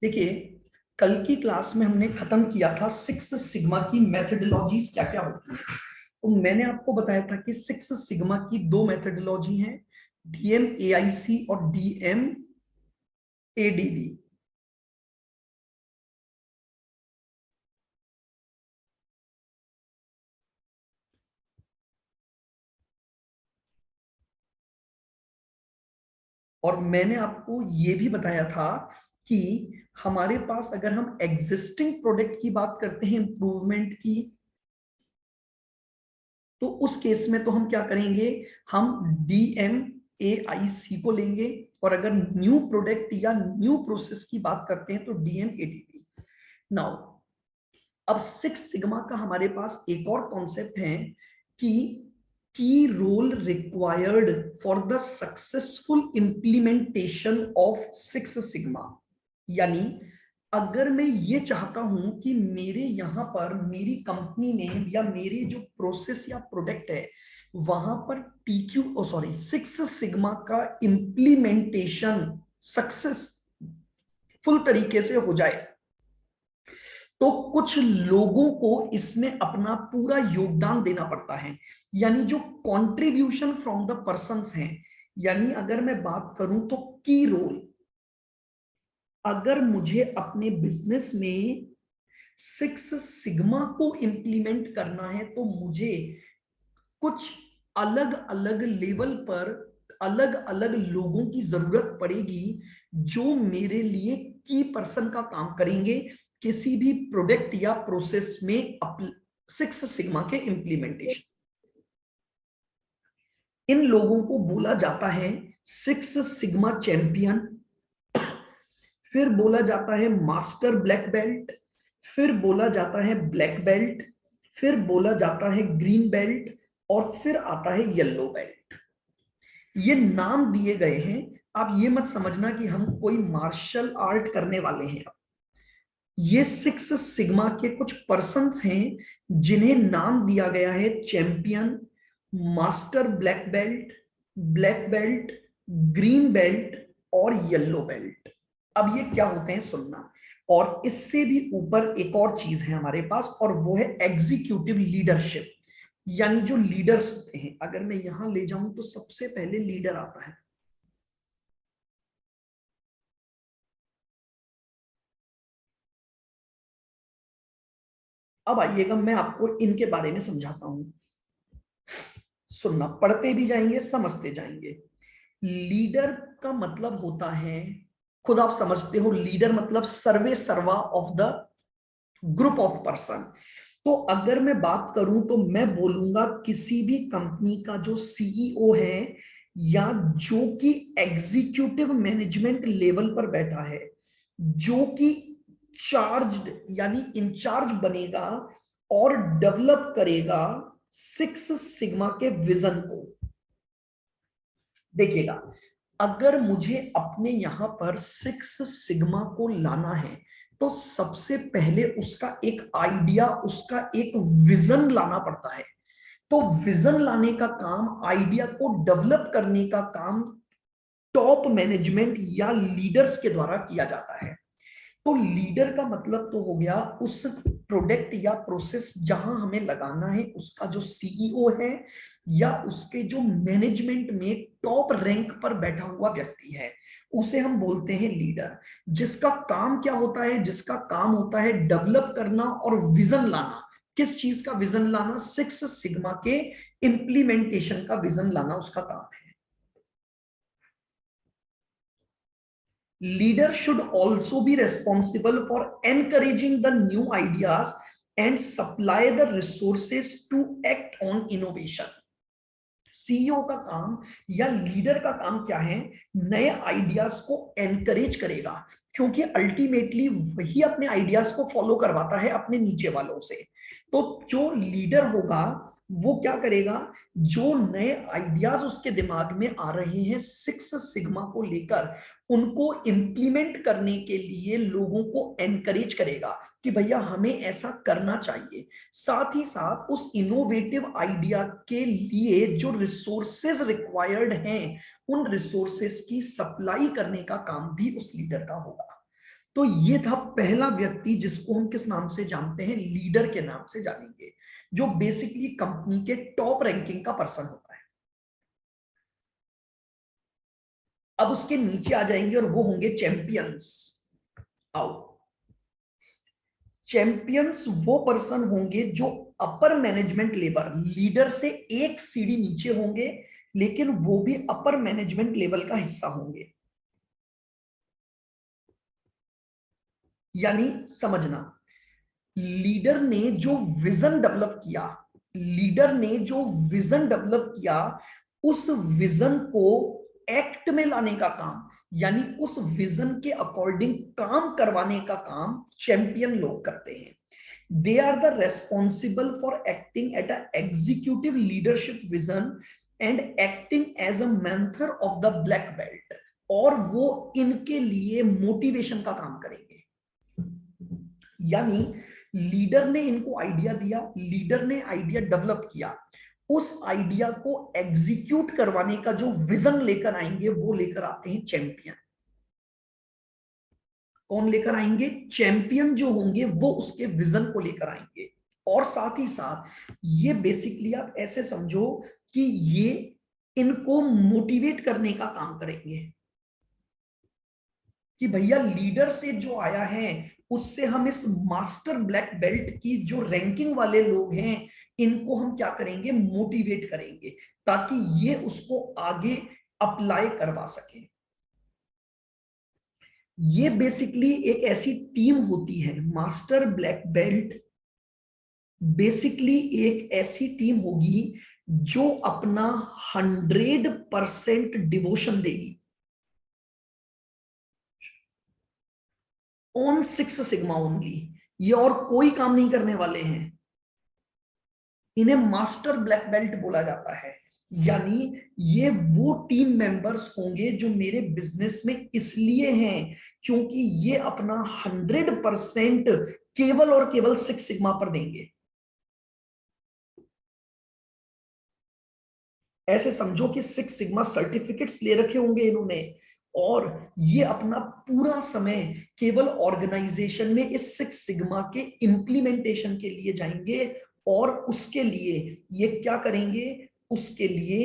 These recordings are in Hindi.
देखिए, कल की क्लास में हमने खत्म किया था सिक्स सिग्मा की मेथोडोलॉजीज क्या क्या होती है। तो मैंने आपको बताया था कि सिक्स सिग्मा की दो मेथोडोलॉजी हैं, डीएम एआईसी और डीएम एडीबी। और मैंने आपको यह भी बताया था कि हमारे पास अगर हम एग्जिस्टिंग प्रोडक्ट की बात करते हैं इंप्रूवमेंट की, तो उस केस में तो हम क्या करेंगे, हम डीएम एआईसी को लेंगे। और अगर न्यू प्रोडक्ट या न्यू प्रोसेस की बात करते हैं तो डीएम एडीबी। नाउ अब सिक्स सिग्मा का हमारे पास एक और कॉन्सेप्ट है कि key role required for the successful implementation of six sigma. यानी अगर मैं ये चाहता हूं कि मेरे यहां पर मेरी कंपनी में या मेरे जो प्रोसेस या प्रोडक्ट है वहां पर टीक्यू सॉरी सिक्स सिग्मा का इंप्लीमेंटेशन सक्सेसफुल तरीके से हो जाए, तो कुछ लोगों को इसमें अपना पूरा योगदान देना पड़ता है। यानी जो कंट्रीब्यूशन फ्रॉम द पर्संस हैं, यानी अगर मैं बात करूं तो की रोल, अगर मुझे अपने बिजनेस में सिक्स सिग्मा को इंप्लीमेंट करना है तो मुझे कुछ अलग अलग लेवल पर अलग अलग लोगों की जरूरत पड़ेगी जो मेरे लिए की पर्सन का काम करेंगे किसी भी प्रोडक्ट या प्रोसेस में सिक्स सिग्मा के इंप्लीमेंटेशन। इन लोगों को बोला जाता है सिक्स सिग्मा चैंपियन, फिर बोला जाता है मास्टर ब्लैक बेल्ट, फिर बोला जाता है ब्लैक बेल्ट, फिर बोला जाता है ग्रीन बेल्ट, और फिर आता है येलो बेल्ट। ये नाम दिए गए हैं, आप ये मत समझना कि हम कोई मार्शल आर्ट करने वाले हैं। ये सिक्स सिग्मा के कुछ पर्सन्स हैं जिन्हें नाम दिया गया है champion, master black belt, green belt और येलो बेल्ट। अब ये क्या होते हैं सुनना। और इससे भी ऊपर एक और चीज है हमारे पास, और वो है एग्जीक्यूटिव लीडरशिप। यानी जो लीडर्स होते हैं, अगर मैं यहां ले जाऊं तो सबसे पहले लीडर आता है। अब आइएगा, मैं आपको इनके बारे में समझाता हूं, सुनना, पढ़ते भी जाएंगे समझते जाएंगे। लीडर का मतलब होता है, खुद आप समझते हो, लीडर मतलब सर्वे सर्वा of the group of person. तो अगर मैं बात करूं तो मैं बोलूंगा किसी भी कंपनी का जो सीईओ है या जो कि एग्जीक्यूटिव मैनेजमेंट लेवल पर बैठा है, जो कि चार्ज्ड यानी इंचार्ज बनेगा और डेवलप करेगा सिक्स सिग्मा के विजन को। देखिएगा, अगर मुझे अपने यहां पर सिक्स सिग्मा को लाना है तो सबसे पहले उसका एक आइडिया, उसका एक विजन लाना पड़ता है। तो विजन लाने का काम, आइडिया को डेवलप करने का काम टॉप मैनेजमेंट या लीडर्स के द्वारा किया जाता है। तो लीडर का मतलब तो हो गया उस प्रोडक्ट या प्रोसेस जहां हमें लगाना है उसका जो सीईओ है या उसके जो मैनेजमेंट में टॉप रैंक पर बैठा हुआ व्यक्ति है, उसे हम बोलते हैं लीडर। जिसका काम क्या होता है, जिसका काम होता है डेवलप करना और विजन लाना। किस चीज का विजन लाना? सिक्स सिग्मा के इंप्लीमेंटेशन का विजन लाना उसका काम है। Leader should also be responsible for encouraging the new ideas and supply the resources to act on innovation. CEO का काम या लीडर का काम क्या है? नए आइडियाज को एनकरेज करेगा, क्योंकि अल्टीमेटली वही अपने आइडियाज को फॉलो करवाता है अपने नीचे वालों से। तो जो लीडर होगा वो क्या करेगा? जो नए आइडियाज उसके दिमाग में आ रहे हैं सिक्स सिग्मा को लेकर, उनको इंप्लीमेंट करने के लिए लोगों को एनकरेज करेगा कि भैया हमें ऐसा करना चाहिए। साथ ही साथ उस इनोवेटिव आइडिया के लिए जो रिसोर्सेज रिक्वायर्ड हैं, उन रिसोर्सेज की सप्लाई करने का काम भी उस लीडर का होगा। तो ये था पहला व्यक्ति जिसको हम किस नाम से जानते हैं, लीडर के नाम से जानेंगे, जो बेसिकली कंपनी के टॉप रैंकिंग का पर्सन होता है। अब उसके नीचे आ जाएंगे और वो होंगे चैंपियंस। आओ, चैंपियंस वो पर्सन होंगे जो अपर मैनेजमेंट लेवल, लीडर से एक सीढ़ी नीचे होंगे, लेकिन वो भी अपर मैनेजमेंट लेवल का हिस्सा होंगे। यानी समझना, लीडर ने जो विजन डेवलप किया, लीडर ने जो विजन डेवलप किया, उस विजन को एक्ट में लाने का काम, यानी उस विजन के अकॉर्डिंग काम करवाने का काम चैंपियन लोग करते हैं। They are the responsible for acting at a executive leadership vision and acting as a mentor of the black belt, और वो इनके लिए मोटिवेशन का काम करेंगे। यानी लीडर ने इनको आइडिया दिया, लीडर ने आइडिया डेवलप किया, उस आइडिया को एग्जीक्यूट करवाने का जो विजन लेकर आएंगे वो लेकर आते हैं चैंपियन। कौन लेकर आएंगे? चैंपियन जो होंगे वो उसके विजन को लेकर आएंगे। और साथ ही साथ ये बेसिकली आप ऐसे समझो कि ये इनको मोटिवेट करने का काम करेंगे कि भैया लीडर से जो आया है उससे हम इस मास्टर ब्लैक बेल्ट की जो रैंकिंग वाले लोग हैं इनको हम क्या करेंगे, मोटिवेट करेंगे, ताकि ये उसको आगे अप्लाई करवा सके। ये बेसिकली एक ऐसी टीम होती है, मास्टर ब्लैक बेल्ट बेसिकली एक ऐसी टीम होगी जो अपना 100% डिवोशन देगी ऑन सिक्स सिग्मा ओनली। ये और कोई काम नहीं करने वाले हैं। इन्हें मास्टर ब्लैक बेल्ट बोला जाता है। यानी ये वो टीम मेंबर्स होंगे जो मेरे बिजनेस में इसलिए हैं क्योंकि ये अपना 100% केवल और केवल सिक्स सिग्मा पर देंगे। ऐसे समझो कि सिक्स सिग्मा सर्टिफिकेट्स ले रखे होंगे इन्होंने, और ये अपना पूरा समय केवल ऑर्गेनाइजेशन में इस सिक्स सिग्मा के इंप्लीमेंटेशन के लिए जाएंगे। और उसके लिए ये क्या करेंगे, उसके लिए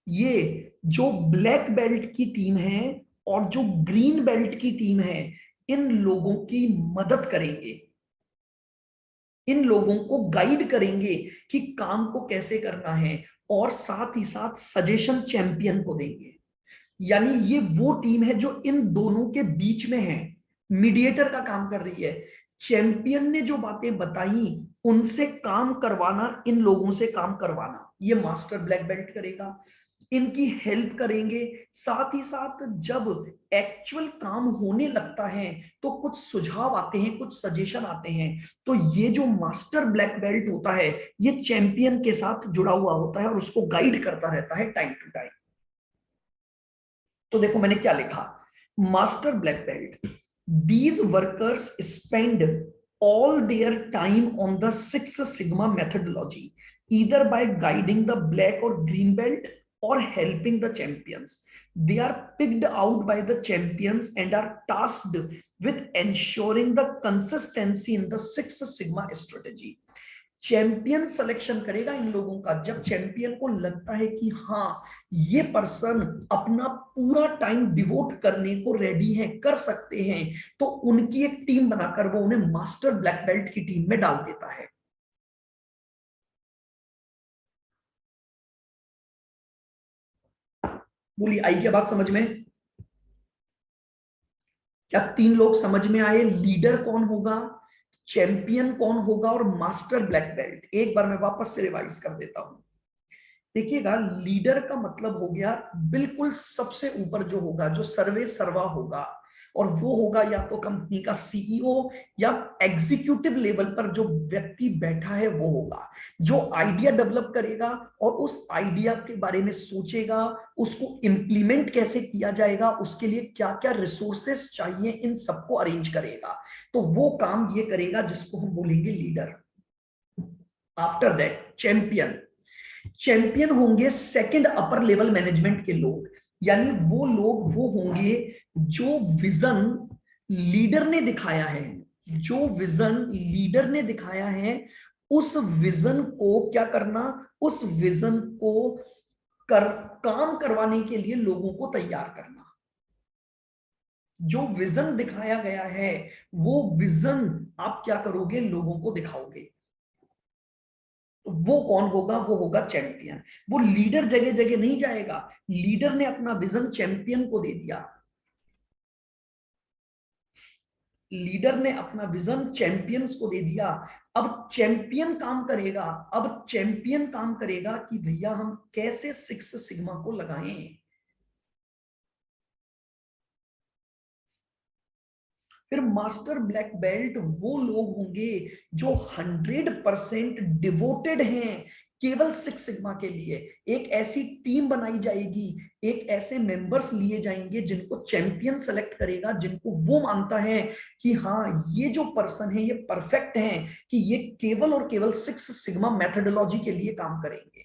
ये जो ब्लैक बेल्ट की टीम है और जो ग्रीन बेल्ट की टीम है, इन लोगों की मदद करेंगे, इन लोगों को गाइड करेंगे कि काम को कैसे करना है, और साथ ही साथ सजेशन चैंपियन को देंगे। यानी ये वो टीम है जो इन दोनों के बीच में है, मीडिएटर का काम कर रही है। चैंपियन ने जो बातें बताई उनसे काम करवाना, इन लोगों से काम करवाना, ये मास्टर ब्लैक बेल्ट करेगा, इनकी हेल्प करेंगे। साथ ही साथ जब एक्चुअल काम होने लगता है तो कुछ सुझाव आते हैं, कुछ सजेशन आते हैं, तो ये जो मास्टर ब्लैक बेल्ट होता है ये चैंपियन के साथ जुड़ा हुआ होता है और उसको गाइड करता रहता है टाइम टू टाइम। तो देखो मैंने क्या लिखा, master black belt, these workers spend all their time on the Six Sigma methodology, either by guiding the black or green belt or helping the champions. They are picked out by the champions and are tasked with ensuring the consistency in the Six Sigma strategy. Champion selection करेगा इन लोगों का। जब चैंपियन को लगता है कि हाँ ये पर्सन अपना पूरा टाइम डिवोट करने को रेडी है, कर सकते हैं, तो उनकी एक टीम बनाकर वो उन्हें मास्टर ब्लैक बेल्ट की टीम में डाल देता है। बोली आई क्या बात समझ में? क्या तीन लोग समझ में आए? लीडर कौन होगा, चैंपियन कौन होगा, और मास्टर ब्लैक बेल्ट। एक बार मैं वापस से रिवाइज कर देता हूं। देखिएगा, लीडर का मतलब हो गया बिल्कुल सबसे ऊपर जो होगा, जो सर्वे सर्वा होगा, और वो होगा या तो कंपनी का सीईओ या एग्जीक्यूटिव लेवल पर जो व्यक्ति बैठा है वो होगा, जो आइडिया डेवलप करेगा और उस आइडिया के बारे में सोचेगा, उसको इंप्लीमेंट कैसे किया जाएगा, उसके लिए क्या क्या रिसोर्सेस चाहिए, इन सबको अरेंज करेगा। तो वो काम ये करेगा जिसको हम बोलेंगे leader. After that champion, champion होंगे सेकंड अपर लेवल मैनेजमेंट के लोग। यानी वो लोग वो होंगे जो विजन लीडर ने दिखाया है, जो विजन लीडर ने दिखाया है उस विजन को क्या करना, उस विजन को कर काम करवाने के लिए लोगों को तैयार करना। जो विजन दिखाया गया है वो विजन आप क्या करोगे, लोगों को दिखाओगे। वो कौन होगा, वो होगा चैंपियन। वो लीडर जगह जगह नहीं जाएगा, लीडर ने अपना विजन चैंपियन को दे दिया, लीडर ने अपना विजन चैंपियंस को दे दिया। अब चैंपियन काम करेगा, अब चैंपियन काम करेगा कि भैया हम कैसे सिक्स सिग्मा को लगाएं। फिर मास्टर ब्लैक बेल्ट वो लोग होंगे जो 100% डिवोटेड हैं केवल सिक्स सिग्मा के लिए। एक ऐसी टीम बनाई जाएगी, एक ऐसे मेंबर्स लिए जाएंगे जिनको चैंपियन सेलेक्ट करेगा, जिनको वो मानता है कि हाँ ये जो पर्सन है ये परफेक्ट है कि ये केवल और केवल सिक्स सिग्मा मेथोडोलॉजी के लिए काम करेंगे।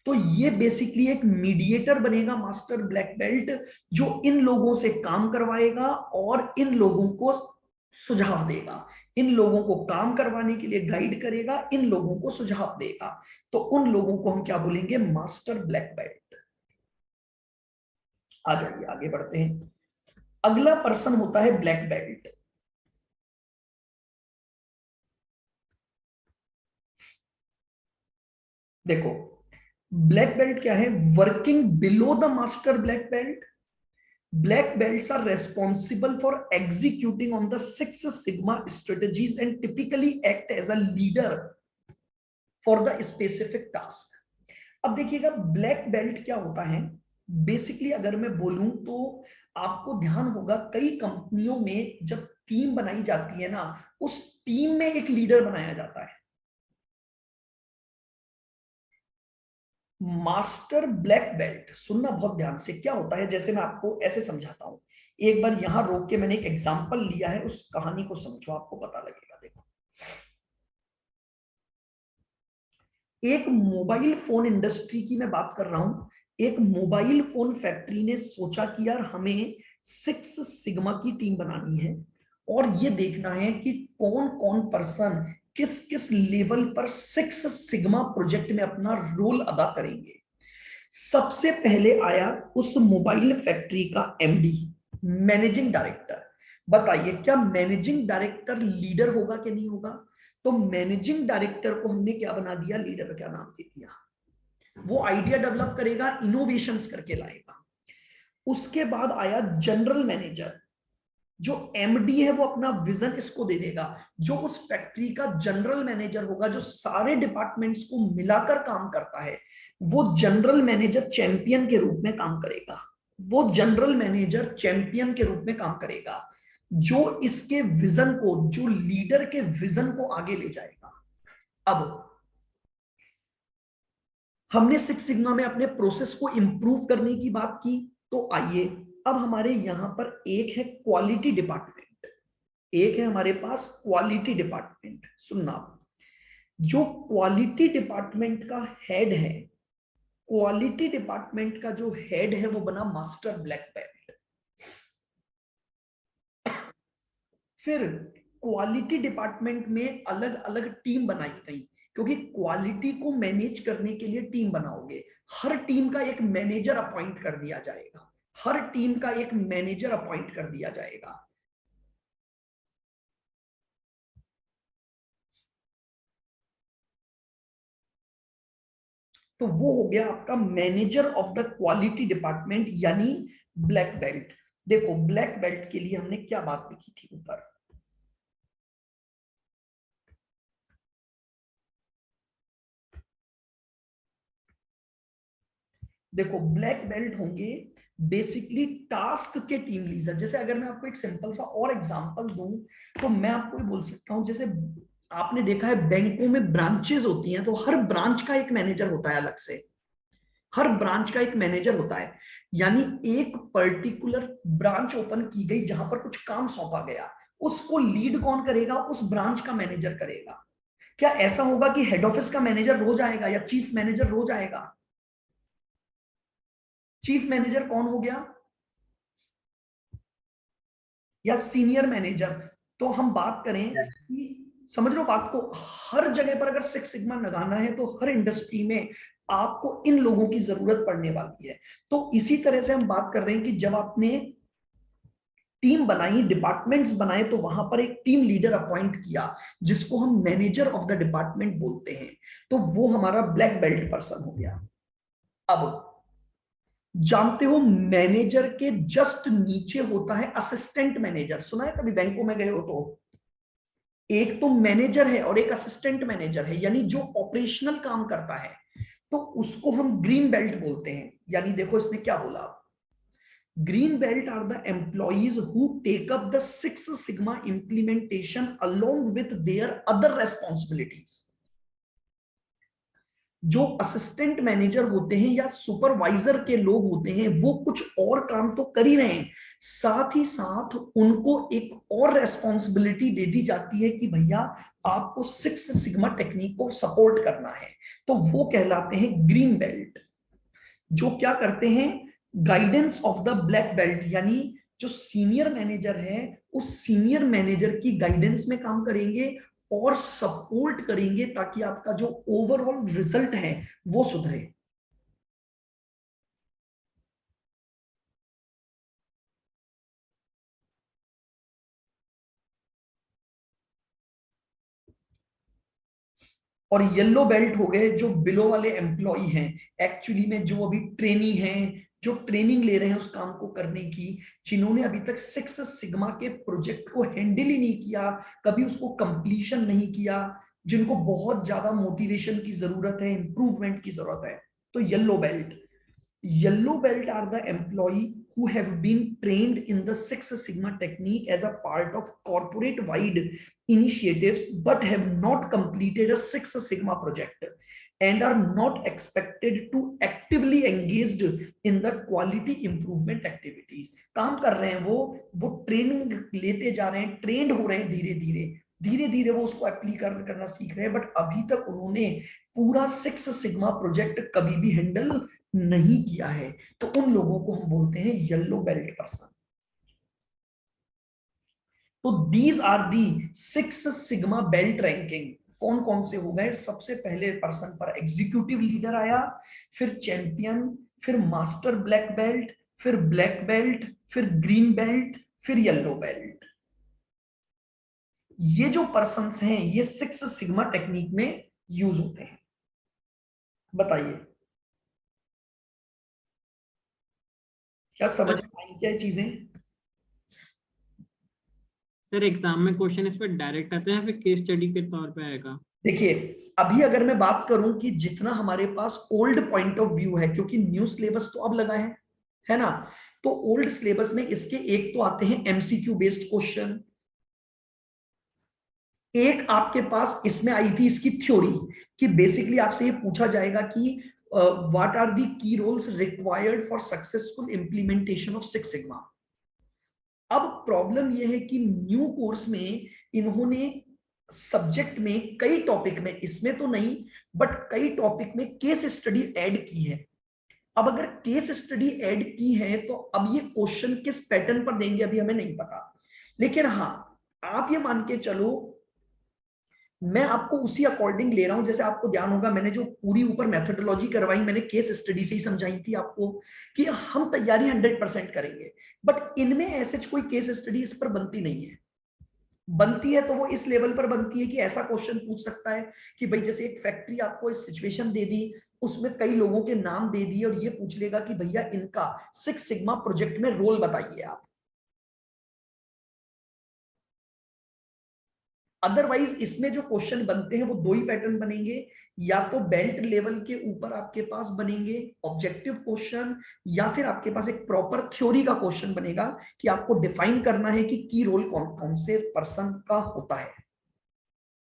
तो ये बेसिकली एक मीडिएटर बनेगा मास्टर ब्लैक बेल्ट, जो इन लोगों से काम करवाएगा और इन लोगों को सुझाव देगा, इन लोगों को काम करवाने के लिए गाइड करेगा, इन लोगों को सुझाव देगा। तो उन लोगों को हम क्या बोलेंगे, मास्टर ब्लैक बेल्ट। आ जाइए आगे बढ़ते हैं। अगला पर्सन होता है ब्लैक बेल्ट। देखो ब्लैक बेल्ट क्या है, working below the master black belt. Black belts are responsible for executing on the Six Sigma strategies and typically act as a leader for the specific task. अब देखिएगा ब्लैक बेल्ट क्या होता है, बेसिकली अगर मैं बोलूं तो आपको ध्यान होगा कई कंपनियों में जब टीम बनाई जाती है ना, उस टीम में एक लीडर बनाया जाता है। मास्टर ब्लैक बेल्ट, सुनना बहुत ध्यान से, क्या होता है जैसे मैं आपको ऐसे समझाता हूं, एक बार यहां रोक के मैंने एक एग्जांपल लिया है, उस कहानी को समझो आपको पता लगेगा। देखो एक मोबाइल फोन इंडस्ट्री की मैं बात कर रहा हूं, एक मोबाइल फोन फैक्ट्री ने सोचा कि यार हमें सिक्स सिग्मा की टीम बनानी है और ये देखना है कि कौन कौन पर्सन किस किस लेवल पर सिक्स सिग्मा प्रोजेक्ट में अपना रोल अदा करेंगे। सबसे पहले आया उस मोबाइल फैक्ट्री का एमडी, मैनेजिंग डायरेक्टर। बताइए क्या मैनेजिंग डायरेक्टर लीडर होगा कि नहीं होगा? तो मैनेजिंग डायरेक्टर को हमने क्या बना दिया, लीडर क्या नाम दे दिया। वो आइडिया डेवलप करेगा, इनोवेशंस करके लाएगा। उसके बाद आया जनरल मैनेजर, जो एमडी है वो अपना विजन इसको दे देगा। जो उस फैक्ट्री का जनरल मैनेजर होगा, जो सारे डिपार्टमेंट्स को मिलाकर काम करता है, वो जनरल मैनेजर चैंपियन के रूप में काम करेगा। वो जनरल मैनेजर चैंपियन के रूप में काम करेगा, जो इसके विजन को, जो लीडर के विजन को आगे ले जाएगा। अब हमने सिक्स सिग्मा में अपने प्रोसेस को इंप्रूव करने की बात की, तो आइए अब हमारे यहां पर एक है क्वालिटी डिपार्टमेंट, एक है हमारे पास क्वालिटी डिपार्टमेंट। सुनना, जो क्वालिटी डिपार्टमेंट का हेड है, क्वालिटी डिपार्टमेंट का जो हेड है वो बना मास्टर ब्लैक बेल्ट। फिर क्वालिटी डिपार्टमेंट में अलग अलग टीम बनाई गई, क्योंकि क्वालिटी को मैनेज करने के लिए टीम बनाओगे, हर टीम का एक मैनेजर अपॉइंट कर दिया जाएगा, हर टीम का एक मैनेजर अपॉइंट कर दिया जाएगा। तो वो हो गया आपका manager of the quality department, यानी ब्लैक बेल्ट। देखो ब्लैक बेल्ट के लिए हमने क्या बात लिखी थी ऊपर, देखो ब्लैक बेल्ट होंगे बेसिकली टास्क के टीम लीडर। जैसे अगर मैं आपको एक सिंपल सा और एग्जांपल दूं, तो मैं आपको ये बोल सकता हूं, जैसे आपने देखा है बैंकों में ब्रांचेस होती हैं, तो हर ब्रांच का एक मैनेजर होता है अलग से, हर ब्रांच का एक मैनेजर होता है। यानी एक पर्टिकुलर ब्रांच ओपन की गई जहां पर कुछ काम सौंपा गया, उसको लीड कौन करेगा, उस ब्रांच का मैनेजर करेगा। क्या ऐसा होगा कि हेड ऑफिस का मैनेजर रोज आएगा या चीफ मैनेजर रोज आएगा? चीफ मैनेजर कौन हो गया, या सीनियर मैनेजर। तो हम बात करें कि समझ लो बात को, हर जगह पर अगर सिक्स सिग्मा लगाना है तो हर इंडस्ट्री में आपको इन लोगों की जरूरत पड़ने वाली है। तो इसी तरह से हम बात कर रहे हैं कि जब आपने टीम बनाई, डिपार्टमेंट्स बनाए, तो वहां पर एक टीम लीडर अपॉइंट किया जिसको हम मैनेजर ऑफ द डिपार्टमेंट बोलते हैं, तो वो हमारा ब्लैक बेल्ट पर्सन हो गया। अब जानते हो मैनेजर के जस्ट नीचे होता है असिस्टेंट मैनेजर, सुना है कभी बैंकों में गए हो तो? एक तो मैनेजर है और एक असिस्टेंट मैनेजर है, यानी जो ऑपरेशनल काम करता है, तो उसको हम ग्रीन बेल्ट बोलते हैं। यानी देखो इसने क्या बोला, green belt are the employees who take up the six sigma implementation along with their other responsibilities. जो असिस्टेंट मैनेजर होते हैं या सुपरवाइजर के लोग होते हैं वो कुछ और काम तो कर ही रहे हैं, साथ ही साथ उनको एक और रेस्पॉन्सिबिलिटी दे दी जाती है कि भैया आपको सिक्स सिग्मा टेक्निक को सपोर्ट करना है, तो वो कहलाते हैं ग्रीन बेल्ट। जो क्या करते हैं, guidance of the black belt, यानी जो सीनियर मैनेजर है उस सीनियर मैनेजर की गाइडेंस में काम करेंगे और सपोर्ट करेंगे ताकि आपका जो ओवरऑल रिजल्ट है वो सुधरे। और येलो बेल्ट हो गए जो बिलो वाले एम्प्लॉय हैं, एक्चुअली में जो अभी ट्रेनी हैं, जो ट्रेनिंग ले रहे हैं उस काम को करने की, जिन्होंने अभी तक सिक्स सिग्मा के प्रोजेक्ट को हैंडल ही नहीं किया, कभी उसको कंप्लीशन नहीं किया, जिनको बहुत ज्यादा मोटिवेशन की जरूरत है, इंप्रूवमेंट की जरूरत है, तो yellow belt. Yellow belt are the employee who have been trained in the Six Sigma technique as a part of corporate wide initiatives but have not completed a Six Sigma project and are not expected to actively engaged in the quality improvement activities। काम कर रहे हैं वो ट्रेनिंग लेते जा रहे हैं, ट्रेंड हो रहे हैं, धीरे धीरे धीरे धीरे वो उसको एप्लीकेशन करना सीख रहे हैं, बट अभी तक उन्होंने पूरा सिक्स सिग्मा प्रोजेक्ट कभी भी हैंडल नहीं किया है, तो उन लोगों को हम बोलते हैं येलो बेल्ट पर्सन। तो these are the six sigma belt ranking. कौन कौन से हो गए, सबसे पहले पर्सन पर एग्जीक्यूटिव लीडर आया, फिर चैंपियन, फिर मास्टर ब्लैक बेल्ट, फिर ब्लैक बेल्ट, फिर ग्रीन बेल्ट, फिर येलो बेल्ट। ये जो पर्सन्स हैं ये सिक्स सिग्मा टेक्निक में यूज होते हैं। बताइए क्या समझ में आई, क्या चीजें? सर एग्जाम में क्वेश्चन इस पर डायरेक्ट आते हैं फिर केस स्टडी के तौर पे आएगा? देखिए अभी अगर मैं बात करूं कि जितना हमारे पास ओल्ड पॉइंट ऑफ व्यू है, क्योंकि न्यू सिलेबस तो अब लगा है ना, तो ओल्ड सिलेबस में इसके एक तो आते हैं एमसीक्यू बेस्ड क्वेश्चन, एक आपके पास इसमें आई थी इसकी थ्योरी, कि बेसिकली आपसे ये पूछा जाएगा कि what are the key roles required for successful implementation of six sigma. अब प्रॉब्लम यह है कि न्यू कोर्स में इन्होंने सब्जेक्ट में कई टॉपिक में, इसमें तो नहीं बट कई टॉपिक में केस स्टडी ऐड की है। अब अगर केस स्टडी ऐड की है तो अब ये क्वेश्चन किस पैटर्न पर देंगे अभी हमें नहीं पता, लेकिन हाँ आप ये मान के चलो मैं आपको उसी अकॉर्डिंग ले रहा हूं, जैसे आपको ध्यान होगा मैंने जो पूरी ऊपर मेथोडोलॉजी करवाई मैंने केस स्टडी से ही समझाई थी आपको कि हम तैयारी 100% करेंगे, बट इनमें ऐसे कोई केस स्टडी इस पर बनती नहीं है। बनती है तो वो इस लेवल पर बनती है कि ऐसा क्वेश्चन पूछ सकता है कि भाई जैसे एक फैक्ट्री आपको इस सिचुएशन दे दी, उसमें कई लोगों के नाम दे दिए और ये पूछ लेगा कि भैया इनका सिक्स सिग्मा प्रोजेक्ट में रोल बताइए आप। अदरवाइज इसमें जो क्वेश्चन बनते हैं वो दो ही पैटर्न बनेंगे, या तो बेल्ट लेवल के ऊपर आपके पास बनेंगे ऑब्जेक्टिव क्वेश्चन, या फिर आपके पास एक प्रॉपर थ्योरी का क्वेश्चन बनेगा कि आपको डिफाइन करना है कि की रोल कौन कौन से पर्सन का होता है।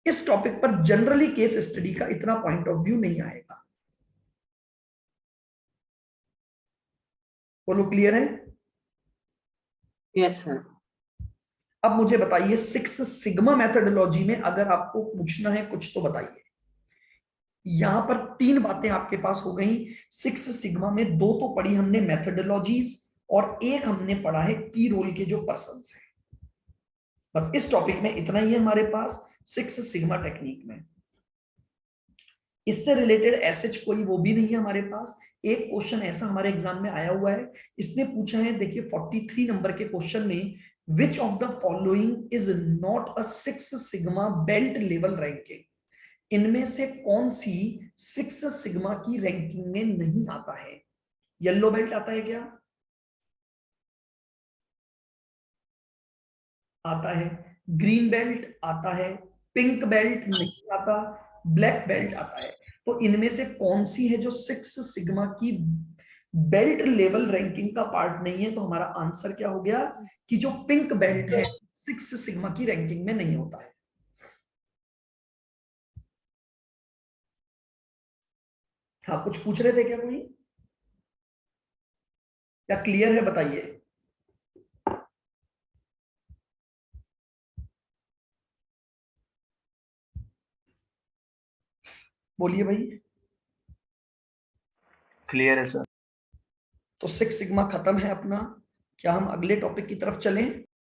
इस टॉपिक पर जनरली केस स्टडी का इतना पॉइंट ऑफ व्यू नहीं आएगा। बोलो क्लियर है? Yes sir. अब मुझे बताइए सिक्स सिग्मा मेथोडोलॉजी में अगर आपको पूछना है कुछ तो बताइए। यहां पर 3 बातें आपके पास हो गई। 6 सिग्मा में 2 तो पढ़ी हमने मेथडोलॉजीज, और एक हमने पढ़ा है की रोल के जो पर्सन्स हैं। बस इस टॉपिक में इतना ही है हमारे पास 6 सिग्मा टेक्निक में। इससे रिलेटेड एसएच कोई वो भी नहीं है हमारे पास। एक क्वेश्चन ऐसा हमारे एग्जाम में आया हुआ है, इसने पूछा है, देखिए 43 नंबर के क्वेश्चन में, which of the following is not a 6 sigma belt level ranking. इनमें से कौन सी 6 सिग्मा की रैंकिंग में नहीं आता है? येलो बेल्ट आता है क्या? आता है। ग्रीन बेल्ट आता है। पिंक बेल्ट नहीं आता। ब्लैक बेल्ट आता है। तो इनमें से कौन सी है जो 6 सिग्मा की बेल्ट लेवल रैंकिंग का पार्ट नहीं है? तो हमारा आंसर क्या हो गया कि जो पिंक बेल्ट है 6 सिग्मा की रैंकिंग में नहीं होता है। हाँ, कुछ पूछ रहे थे क्या कोई, या क्लियर है बताइए? बोलिए भाई। क्लियर है सर। तो 6 सिग्मा खत्म है अपना। क्या हम अगले टॉपिक की तरफ चलें?